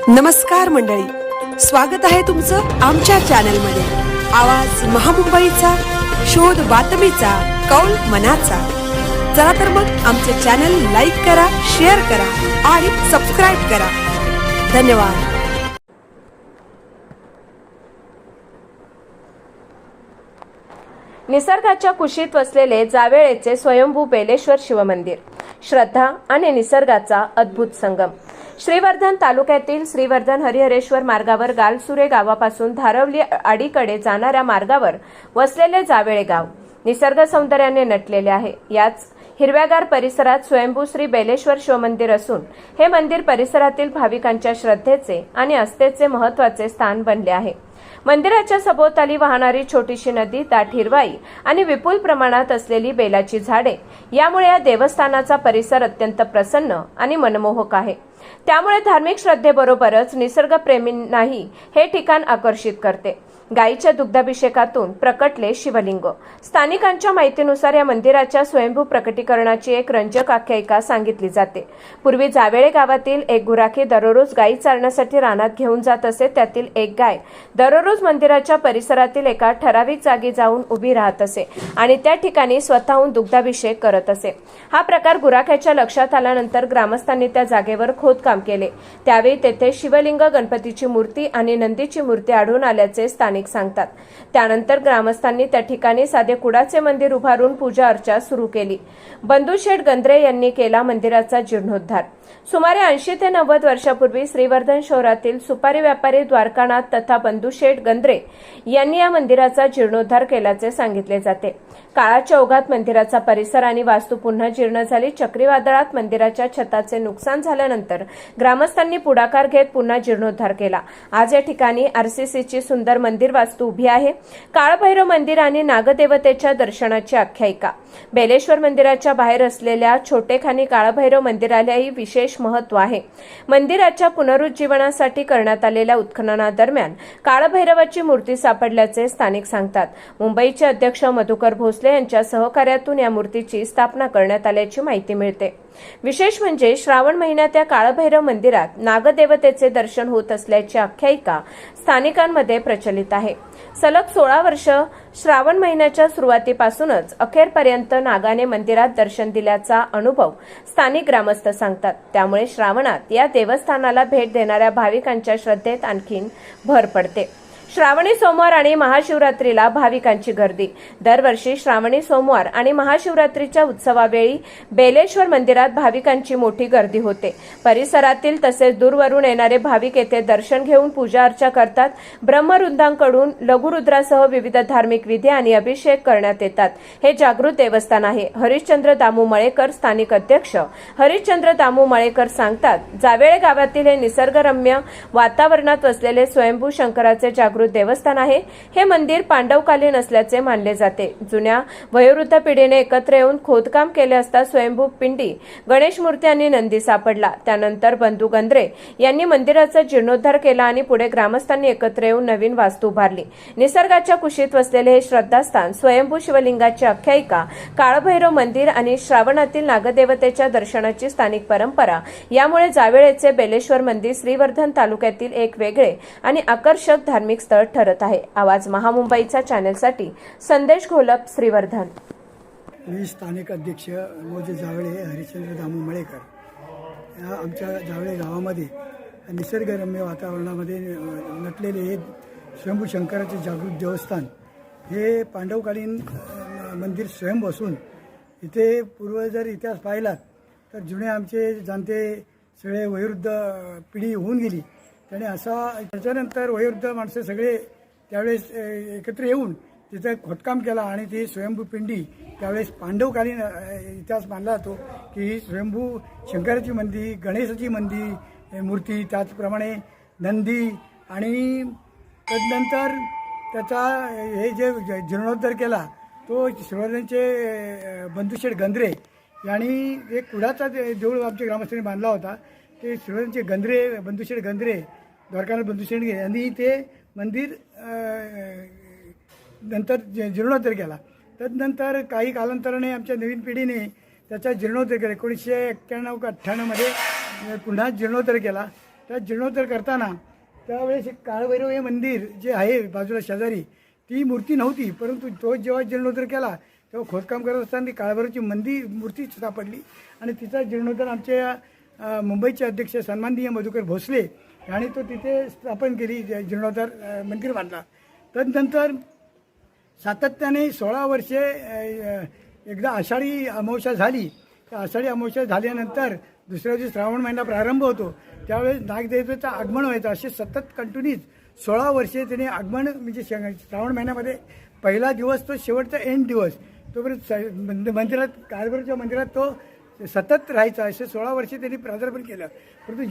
नमस्कार मंडळी, स्वागत आहे तुमचं आमच्या चॅनलमध्ये। आवाज महामुंबईचा, शोध बातमीचा, कौल मनाचा। चला तर मग आमचे चॅनल लाईक करा, शेअर करा आणि सबस्क्राइब करा। धन्यवाद। निसर्गाच्या कुशीत वसलेले जावेळेचे स्वयंभू बेलेश्वर शिवमंदिर, श्रद्धा आणि निसर्गाचा अद्भुत संगम। श्रीवर्धन तालुक्यातील श्रीवर्धन हरिहरेश्वर मार्गावर गालसुरे गावापासून धारवली आडीकडे जाणाऱ्या मार्गावर वसलेले जावेळे गाव निसर्ग सौंदर्याने नटलेले आहे। याच हिरव्यागार परिसरात स्वयंभू श्री बेलेश्वर शिवमंदिर असून हे मंदिर परिसरातील भाविकांच्या श्रद्धेचे आणि आस्थेचे महत्त्वाचे स्थान बनले आहे। मंदिराच्या सभोवताली वाहणारी छोटीशी नदी, दाट हिरवाई आणि विपुल प्रमाणात असलेली बेलाची झाडे यामुळे या देवस्थानाचा परिसर अत्यंत प्रसन्न आणि मनमोहक आहे। त्यामुळे धार्मिक श्रद्धेबरोबरच निसर्गप्रेमींनाही हे ठिकाण आकर्षित करते। गायीच्या दुग्धाभिषेकातून प्रकटले शिवलिंग। स्थानिकांच्या माहितीनुसार या मंदिराच्या स्वयंभू प्रकटीकरणाची एक रंजक आख्यायिका सांगितली जाते। पूर्वी जावेळे गावातील एक गुराखी दररोज गायी चारण्यासाठी रानात घेऊन जात असे। त्यातील एक गाय दररोज मंदिराच्या परिसरातील एका ठराविक जागी जाऊन उभी राहत असे आणि त्या ठिकाणी स्वतःहून दुग्धाभिषेक करत असे। हा प्रकार गुराख्याच्या लक्षात आल्यानंतर ग्रामस्थांनी त्या जागेवर खोदकाम केले। त्यावेळी तेथे शिवलिंग, गणपतीची मूर्ती आणि नंदीची मूर्ती आढळून आल्याचे स्थानिक सांगतात। त्यानंतर ग्रामस्थांनी त्या ठिकाणी साधे कुडाचे मंदिर उभारून पूजा अर्चा सुरू केली। बंधुशेठ गंद्रे यांनी केला मंदिराचा जीर्णोद्धार। सुमारे 80 ते 90 वर्षापूर्वी श्रीवर्धन शहरातील सुपारी व्यापारी द्वारकानाथ तथा बंधुशेठ गंद्रे यांनी या मंदिराचा जीर्णोद्धार केल्याचे सांगितले जाते। काळाच्या ओघात मंदिराचा परिसर आणि वास्तू पुन्हा जीर्ण झाली। चक्रीवादळात मंदिराच्या छताचे नुकसान झाल्यानंतर ग्रामस्थांनी पुढाकार घेत पुन्हा जीर्णोद्धार केला। आज या ठिकाणी आरसीसीची सुंदर मंदिर वास्तू उभी आहे। काळभैरव मंदिर आणि नागदेवतेच्या दर्शनाची आख्यायिका। बेलेश्वर मंदिराच्या बाहेर असलेल्या छोटेखानी काळभैरव मंदिरालाही विशेष महत्त्व आहे। मंदिराच्या पुनरुज्जीवनासाठी करण्यात आलेल्या उत्खननादरम्यान काळभैरवाची मूर्ती सापडल्याचे स्थानिक सांगतात। मुंबईचे अध्यक्ष मधुकर भोसले यांच्या सहकार्यातून या मूर्तीची स्थापना करण्यात आल्याची माहिती मिळते। विशेष म्हणजे श्रावण महिन्यात या काळभैरव मंदिरात नागदेवतेचे दर्शन होत असल्याची आख्यायिका स्थानिकांमध्ये प्रचलित आहे। सलग 16 वर्ष श्रावण महिन्याच्या सुरुवातीपासूनच अखेरपर्यंत नागाने मंदिरात दर्शन दिल्याचा अनुभव स्थानिक ग्रामस्थ सांगतात। त्यामुळे श्रावणात या देवस्थानाला भेट देणाऱ्या भाविकांच्या श्रद्धेत आणखीन भर पडते। श्रावणी सोमवार आणि महाशिवरात्रीला भाविकांची गर्दी। दरवर्षी श्रावणी सोमवार आणि महाशिवरात्रीच्या उत्सवावेळी बेलेश्वर मंदिरात भाविकांची मोठी गर्दी होते। परिसरातील तसेच दूरवरून येणारे भाविक येथे दर्शन घेऊन पूजा अर्चा करतात। ब्रह्मरुद्रांकडून लघुरुद्रासह विविध धार्मिक विधी आणि अभिषेक करण्यात येतात। हे जागृत देवस्थान आहे। हरिश्चंद्र दामू मळेकर, स्थानिक अध्यक्ष हरिश्चंद्र दामू मळेकर सांगतात, जावेळे गावातील हे निसर्गरम्य वातावरणात वसलेले स्वयंभू शंकराचे जागृत देवस्थान आहे। हे मंदिर पांडवकालीन असल्याचे मानले जाते। जुन्या वयोवृद्ध पिढीने एकत्र येऊन खोदकाम केले असता स्वयंभू पिंडी, गणेश मूर्ती आणि नंदी सापडला। त्यानंतर बंधू गंद्रे यांनी मंदिराचा जीर्णोद्धार केला आणि पुढे ग्रामस्थांनी एकत्र येऊन नवीन वास्तू उभारली। निसर्गाच्या कुशीत वसलेले हे श्रद्धास्थान, स्वयंभू शिवलिंगाची आख्यायिका, काळभैरव मंदिर आणि श्रावणातील नागदेवतेच्या दर्शनाची स्थानिक परंपरा यामुळे जावेळेचे बेलेश्वर मंदिर श्रीवर्धन तालुक्यातील एक वेगळे आणि आकर्षक धार्मिक स्थळ ठरत आहे। आवाज महामुंबईचा चॅनलसाठी संदेश घोलप, श्रीवर्धन। मी स्थानिक अध्यक्ष मोजे जावळे हरिश्चंद्र दामू मळेकर। या आमच्या जावळे गावामध्ये निसर्गरम्य वातावरणामध्ये नटलेले हे स्वयंभू शंकराचे जागृत देवस्थान हे पांडवकालीन मंदिर स्वयंभू असून इथे पूर्व जर इतिहास पाहिलात तर जुने आमचे जाणते सगळे वयोवृद्ध पिढी होऊन गेली। त्याने असा त्याच्यानंतर वयोवृद्ध माणसं सगळे त्यावेळेस एकत्र येऊन तिथं खोदकाम केला आणि ती स्वयंभू पिंडी त्यावेळेस पांडवकालीन इतिहास मानला जातो की ही स्वयंभू शंकराची मंदी, गणेशाची मंदी मूर्ती, त्याचप्रमाणे नंदी आणि तदनंतर त्याचा हे जे जीर्णोद्धार केला तो श्रीवर्धनचे बंधुशेठ गंद्रे यांनी एक कुडाचा देऊळ आमच्या ग्रामस्थांनी बांधला होता। ते श्रीवर्धनचे गंद्रे, बंधुशेठ गंद्रे, द्वारकानाथ बंधुशेठ यांनी ते मंदिर नंतर जीर्णोद्धार केला। तदनंतर काही कालांतराने आमच्या नवीन पिढीने त्याचा जीर्णोद्धार केला। 1991 का 98 मध्ये पुन्हा जीर्णोद्धार केला। त्या जीर्णोद्धार करताना त्यावेळेस एक काळभैरव हे मंदिर जे आहे बाजूला शेजारी ती मूर्ती नव्हती, परंतु तो जेव्हा जीर्णोद्धार केला तेव्हा खोदकाम करत असताना ती काळभैरवची मूर्ती सापडली आणि तिचा जीर्णोद्धार आमचे मुंबईचे अध्यक्ष सन्माननीय मधुकर भोसले यांनी तो तिथे स्थापन केली, जीर्णोद्धार मंदिर बांधला. तदनंतर सातत्याने 16 वर्षे एकदा आषाढी अमावस्या झाली. त्या आषाढी अमावस्या झाल्यानंतर दुसऱ्या दिवशी श्रावण महिना प्रारंभ होतो, त्यावेळेस नागदेवतेचं आगमन व्हायचं. असे सतत कंटिन्यूज 16 वर्षे त्याने आगमन म्हणजे श्रावण महिन्यामध्ये पहिला दिवस तो शेवटचा एंड दिवस तोपर्यंत मंदिरात काळभैरवच्या मंदिरात तो सतत राहायचा. असे 16 वर्षे त्यांनी प्रादर्पण केलं. परंतु